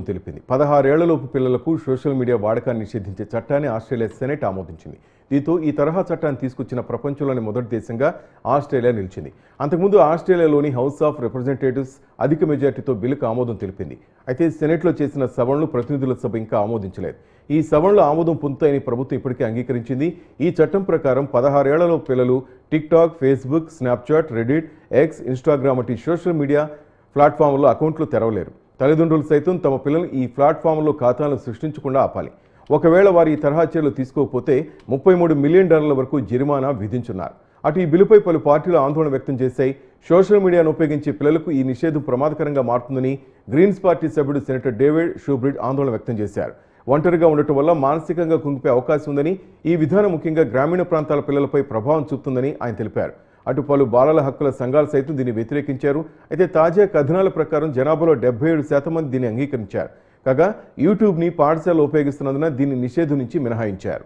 తెలిపింది. 16 ఏళ్లలోపు పిల్లలకు సోషల్ మీడియా వాడకాన్ని నిషేధించే చట్టాన్ని ఆస్ట్రేలియా సెనెట్ ఆమోదించింది. దీంతో ఈ తరహా చట్టాన్ని తీసుకొచ్చిన ప్రపంచంలోని మొదటి దేశంగా ఆస్ట్రేలియా నిలిచింది. అంతకుముందు ఆస్ట్రేలియాలోని హౌస్ ఆఫ్ రిప్రజెంటేటివ్స్ అధిక మెజార్టీతో బిల్లుకు ఆమోదం తెలిపింది. అయితే సెనెట్లో చేసిన సవరణలు ప్రతినిధుల సభ ఇంకా ఆమోదించలేదు. ఈ సవరణలు ఆమోదం పొందుతాయని ప్రభుత్వం ఇప్పటికే అంగీకరించింది. ఈ చట్టం ప్రకారం 16 ఏళ్లలోపు పిల్లలు TikTok, Facebook, Snapchat, Reddit, X, Instagram వంటి సోషల్ మీడియా ప్లాట్ఫామ్లో అకౌంట్లు తెరవలేరు. తల్లిదండ్రులు సైతం తమ పిల్లలు ఈ ప్లాట్ఫామ్లో ఖాతాలను సృష్టించకుండా ఆపాలి. ఒకవేళ వారు ఈ తరహా చర్యలు తీసుకోకపోతే $33 మిలియన్ వరకు జరిమానా విధించున్నారు. అటు ఈ బిల్లుపై పలు పార్టీలు ఆందోళన వ్యక్తం చేశాయి. సోషల్ మీడియాను ఉపయోగించే పిల్లలకు ఈ నిషేధం ప్రమాదకరంగా మారుతుందని గ్రీన్స్ పార్టీ సభ్యుడు సెనేటర్ డేవిడ్ షూబ్రిడ్ ఆందోళన వ్యక్తం చేశారు. ఒంటరిగా ఉండటం వల్ల మానసికంగా కుంగిపోయే అవకాశం ఉందని, ఈ విధానం ముఖ్యంగా గ్రామీణ ప్రాంతాల పిల్లలపై ప్రభావం చూపుతుందని ఆయన తెలిపారు. అటు పలు బాలల హక్కుల సంఘాలు సైతం దీన్ని వ్యతిరేకించారు. అయితే తాజా కథనాల ప్రకారం జనాభాలో 77% మంది దీన్ని అంగీకరించారు. కాగా యూట్యూబ్ని పాఠశాలలో ఉపయోగిస్తున్నందున దీన్ని నిషేధం నుంచి మినహాయించారు.